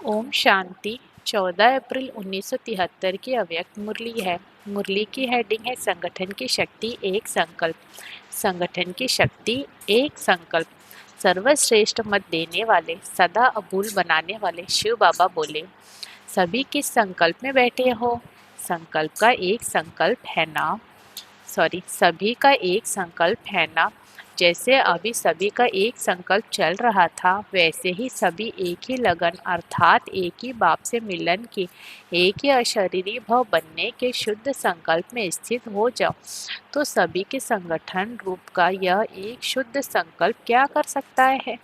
ओम शांति। 14 अप्रैल 1973 की अव्यक्त मुरली है। मुरली की हेडिंग है संगठन की शक्ति एक संकल्प। संगठन की शक्ति एक संकल्प। सर्वश्रेष्ठ मत देने वाले, सदा अभूल बनाने वाले शिव बाबा बोले, सभी किस संकल्प में बैठे हो? संकल्प का एक संकल्प है ना? सभी का एक संकल्प है ना? जैसे अभी सभी का एक संकल्प चल रहा था, वैसे ही सभी एक ही लगन अर्थात एक ही बाप से मिलन की, एक ही अशरीरी भव बनने के शुद्ध संकल्प में स्थित हो जाओ। तो सभी के संगठन रूप का यह एक शुद्ध संकल्प क्या कर सकता है?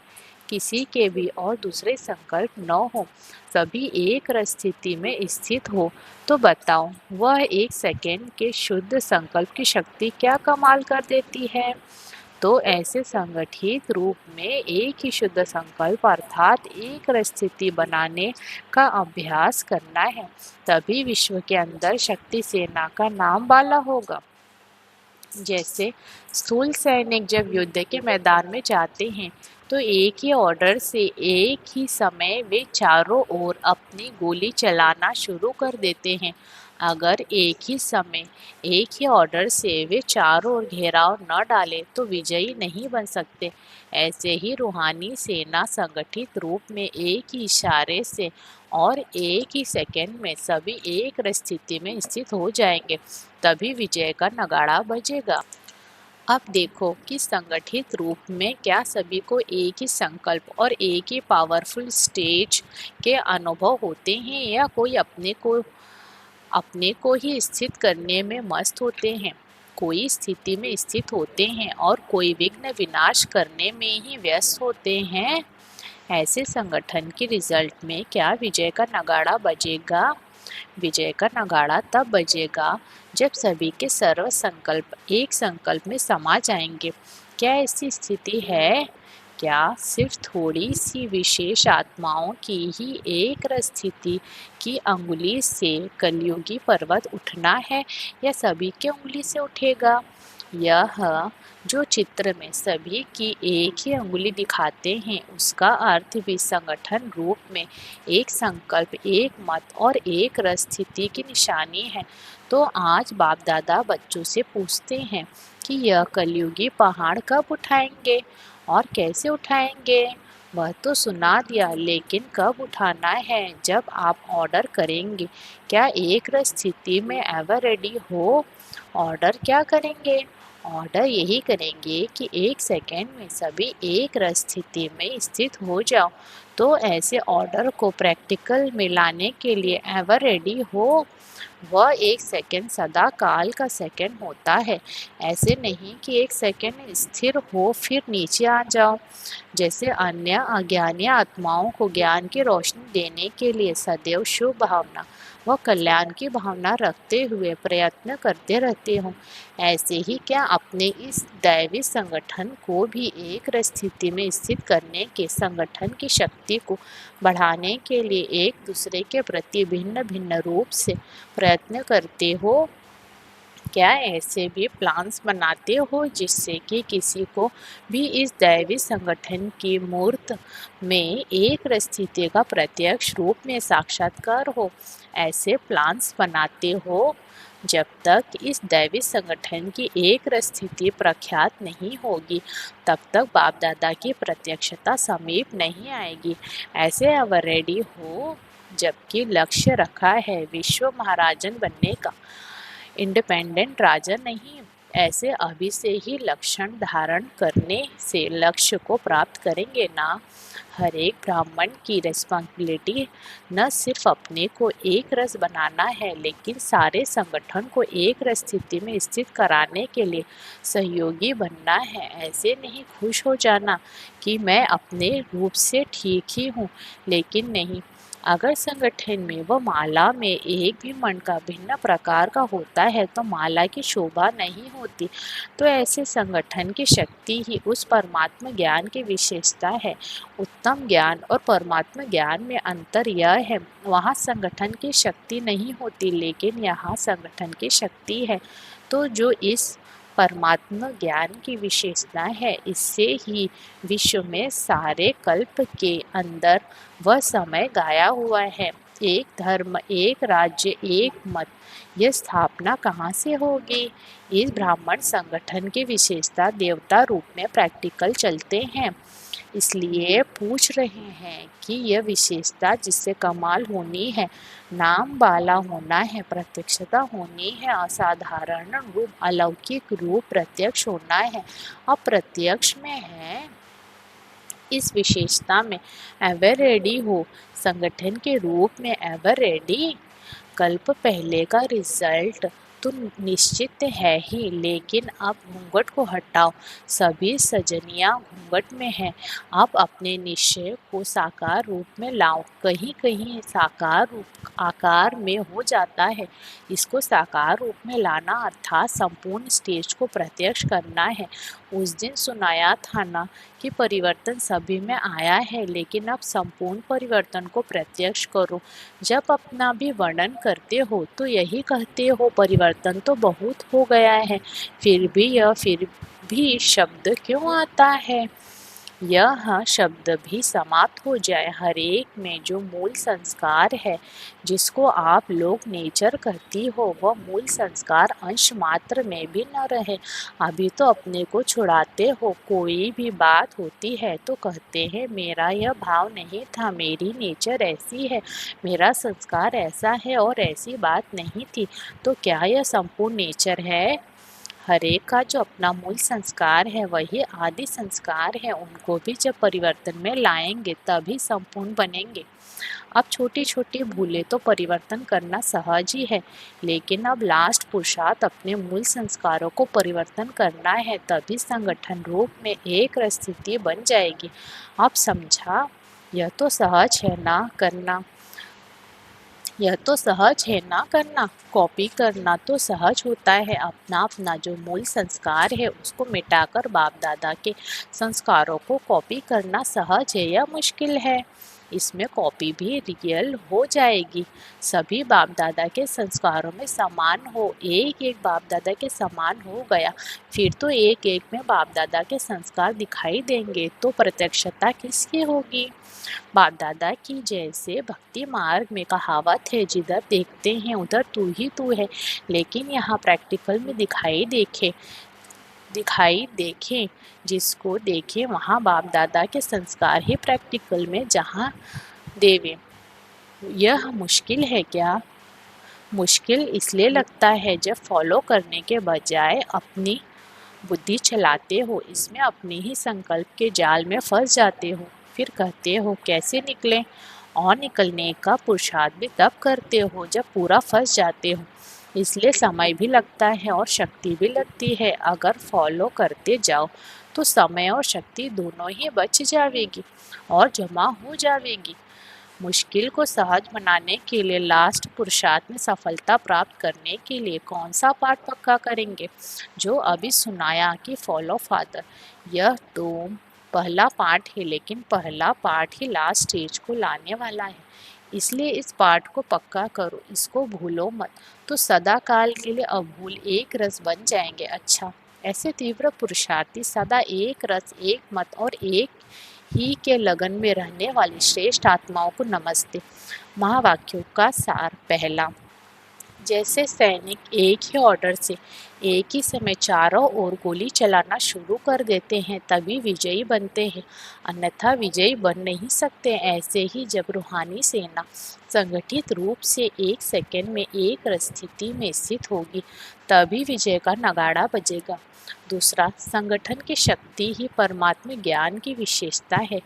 किसी के भी और दूसरे संकल्प न हो, सभी एक रस स्थिति में स्थित हो, तो बताओ वह एक सेकेंड के शुद्ध संकल्प की शक्ति क्या कमाल कर देती है। तो ऐसे संगठित रूप में एक ही शुद्ध संकल्प अर्थात एक रस स्थिति बनाने का अभ्यास करना है, तभी विश्व के अंदर शक्ति सेना का नाम बाला होगा। जैसे स्थूल सैनिक जब युद्ध के मैदान में जाते हैं, तो एक ही ऑर्डर से एक ही समय वे चारों ओर अपनी गोली चलाना शुरू कर देते हैं। अगर एक ही समय एक ही ऑर्डर से वे चारों ओर घेराव न डालें तो विजयी नहीं बन सकते। ऐसे ही रूहानी सेना संगठित रूप में एक ही इशारे से और एक ही सेकंड में सभी एक स्थिति में स्थित हो जाएंगे, तभी विजय का नगाड़ा बजेगा। अब देखो कि संगठित रूप में क्या सभी को एक ही संकल्प और एक ही पावरफुल स्टेज के अनुभव होते हैं, या कोई अपने को ही स्थित करने में मस्त होते हैं। कोई स्थिति में स्थित होते हैं और कोई विघ्न विनाश करने में ही व्यस्त होते हैं। ऐसे संगठन के रिजल्ट में क्या विजय का नगाड़ा बजेगा? विजय का नगाड़ा तब बजेगा जब सभी के सर्व संकल्प एक संकल्प में समा जाएंगे। क्या ऐसी स्थिति है? क्या सिर्फ थोड़ी सी विशेष आत्माओं की ही एक स्थिति की अंगुली से कलयुगी पर्वत उठना है, या सभी की अंगुली से उठेगा? यह जो चित्र में सभी की एक ही अंगुली दिखाते हैं, उसका अर्थ भी संगठन रूप में एक संकल्प, एक मत और एक रस स्थिति की निशानी है। तो आज बाप दादा बच्चों से पूछते हैं कि यह कलयुगी पहाड़ कब उठाएंगे और कैसे उठाएंगे? वह तो सुना दिया, लेकिन कब उठाना है? जब आप ऑर्डर करेंगे। क्या एक रस स्थिति में एवर रेडी हो? ऑर्डर क्या करेंगे? ऑर्डर यही करेंगे कि एक सेकेंड में सभी एक रस स्थिति में स्थित हो जाओ। तो ऐसे ऑर्डर को प्रैक्टिकल में लाने के लिए एवर रेडी हो। वह एक सेकेंड सदा काल का सेकेंड होता है। ऐसे नहीं कि एक सेकेंड स्थिर हो फिर नीचे आ जाओ। जैसे अन्य अज्ञानी आत्माओं को ज्ञान की रोशनी देने के लिए सदैव शुभ भावना व कल्याण की भावना रखते हुए प्रयत्न करते रहते हो, ऐसे ही क्या अपने इस दैवी संगठन को भी एक स्थिति में स्थित करने के संगठन की शक्ति को बढ़ाने के लिए एक दूसरे के प्रति भिन्न भिन्न रूप से प्रयत्न करते हो? क्या ऐसे भी प्लान्स बनाते हो जिससे कि किसी को भी इस दैवी संगठन की मूर्त में एक स्थिति का प्रत्यक्ष रूप में साक्षात्कार हो? ऐसे प्लान्स बनाते हो? जब तक इस दैवी संगठन की एक स्थिति प्रख्यात नहीं होगी, तब तक बाप दादा की प्रत्यक्षता समीप नहीं आएगी। ऐसे अब रेडी हो, जबकि लक्ष्य रखा है विश्व महाराजन बनने का, इंडिपेंडेंट राजा नहीं। ऐसे अभी से ही लक्षण धारण करने से लक्ष्य को प्राप्त करेंगे ना। हर एक ब्राह्मण की रिस्पॉन्सिबिलिटी न सिर्फ अपने को एक रस बनाना है, लेकिन सारे संगठन को एक रस स्थिति में स्थित कराने के लिए सहयोगी बनना है। ऐसे नहीं खुश हो जाना कि मैं अपने रूप से ठीक ही हूँ, लेकिन नहीं, अगर संगठन में व माला में एक भी मन का भिन्न प्रकार का होता है तो माला की शोभा नहीं होती। तो ऐसे संगठन की शक्ति ही उस परमात्मा ज्ञान की विशेषता है। उत्तम ज्ञान और परमात्मा ज्ञान में अंतर यह है, वहाँ संगठन की शक्ति नहीं होती, लेकिन यहाँ संगठन की शक्ति है। तो जो इस परमात्मा ज्ञान की विशेषता है। इससे ही विश्व में सारे कल्प के अंदर वह समय गाया हुआ है। एक धर्म, एक राज्य, एक मत, यह स्थापना कहाँ से होगी? इस ब्राह्मण संगठन की विशेषता देवता रूप में प्रैक्टिकल चलते हैं, इसलिए पूछ रहे हैं कि यह विशेषता जिससे कमाल होनी है, नाम वाला होना है, प्रत्यक्षता होनी है, असाधारण रूप, अलौकिक रूप प्रत्यक्ष होना है, अप्रत्यक्ष में है। इस विशेषता में एवर रेडी हो, संगठन के रूप में एवर रेडी। कल्प पहले का रिजल्ट तो निश्चित है ही, लेकिन अब घूंघट को हटाओ, सभी सजनियां घूंघट में हैं। अब अपने निश्चय को साकार रूप में लाओ। कहीं कहीं साकार रूप आकार में हो जाता है। इसको साकार रूप में लाना अर्थात संपूर्ण स्टेज को प्रत्यक्ष करना है। उस दिन सुनाया था ना कि परिवर्तन सभी में आया है, लेकिन अब संपूर्ण परिवर्तन को प्रत्यक्ष करो। जब अपना भी वर्णन करते हो तो यही कहते हो परिवर्तन तो बहुत हो गया है, फिर भी शब्द क्यों आता है? यह शब्द भी समाप्त हो जाए। हर एक में जो मूल संस्कार है, जिसको आप लोग नेचर कहती हो, वह मूल संस्कार अंश मात्र में भी न रहे। अभी तो अपने को छुड़ाते हो। कोई भी बात होती है तो कहते हैं मेरा यह भाव नहीं था, मेरी नेचर ऐसी है, मेरा संस्कार ऐसा है और ऐसी बात नहीं थी। तो क्या यह संपूर्ण नेचर है? हर एक का जो अपना मूल संस्कार है वही आदि संस्कार है। उनको भी जब परिवर्तन में लाएंगे तभी संपूर्ण बनेंगे। अब छोटी छोटी भूलें तो परिवर्तन करना सहज ही है, लेकिन अब लास्ट पुरुषार्थ अपने मूल संस्कारों को परिवर्तन करना है, तभी संगठन रूप में एक स्थिति बन जाएगी। अब समझा? यह तो सहज है ना करना। यह तो सहज है ना करना। कॉपी करना तो सहज होता है। अपना अपना जो मूल संस्कार है उसको मिटाकर बाप दादा के संस्कारों को कॉपी करना सहज है या मुश्किल है? इसमें कॉपी भी रियल हो जाएगी। सभी बाप दादा के संस्कारों में समान हो, एक एक बाप दादा के समान हो गया, फिर तो एक एक में बाप दादा के संस्कार दिखाई देंगे, तो प्रत्यक्षता किसकी होगी? बाप दादा की जैसे भक्ति मार्ग में कहावत है, जिधर देखते हैं उधर तू ही तू है, लेकिन यहाँ प्रैक्टिकल में दिखाई देखें, जिसको देखें वहाँ बाप दादा के संस्कार ही प्रैक्टिकल में जहाँ देवे। यह मुश्किल है क्या? मुश्किल इसलिए लगता है जब फॉलो करने के बजाय अपनी बुद्धि चलाते हो, इसमें अपने ही संकल्प के जाल में फंस जाते हो। फिर कहते हो कैसे निकलें, और निकलने का पुरुषार्थ भी तब करते हो जब पूरा फंस जाते हो। इसलिए समय भी लगता है और शक्ति भी लगती है। अगर फॉलो करते जाओ तो समय और शक्ति दोनों ही बच जाएगी और जमा हो जाएगी। मुश्किल को सहज बनाने के लिए लास्ट पुरुषार्थ में सफलता प्राप्त करने के लिए कौन सा पाठ पक्का करेंगे? जो अभी सुनाया कि फॉलो फादर, यह तो पहला पाठ है, लेकिन पहला पाठ ही लास्ट स्टेज को लाने वाला है। इसलिए इस पाठ को पक्का करो, इसको भूलो मत, तो सदा काल के लिए अभूल एक रस बन जाएंगे। अच्छा, ऐसे तीव्र पुरुषार्थी सदा एक रस, एक मत और एक ही के लगन में रहने वाली श्रेष्ठ आत्माओं को नमस्ते। महावाक्यों का सार। पहला, जैसे सैनिक एक ही ऑर्डर से एक ही समय चारों ओर गोली चलाना शुरू कर देते हैं तभी विजयी बनते हैं, अन्यथा विजयी बन नहीं सकते। ऐसे ही जब रूहानी सेना संगठित रूप से एक सेकंड में एक स्थिति में स्थित होगी तभी विजय का नगाड़ा बजेगा। दूसरा, संगठन की शक्ति ही परमात्मा ज्ञान की विशेषता है।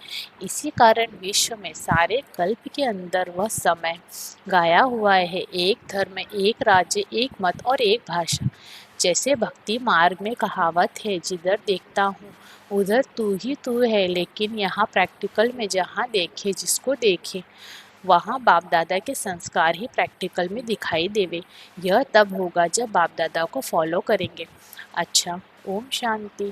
इसी कारण विश्व में सारे कल्प के अंदर वह समय गाया हुआ है, एक धर्म, एक राज्य, एक मत और एक भाषा। जैसे भक्ति मार्ग में कहावत है, जिधर देखता हूँ उधर तू ही तू है, लेकिन यहाँ प्रैक्टिकल में जहाँ देखे जिसको देखे वहाँ बाप दादा के संस्कार ही प्रैक्टिकल में दिखाई देवे। यह तब होगा जब बाप दादा को फॉलो करेंगे। अच्छा, ओम शांति।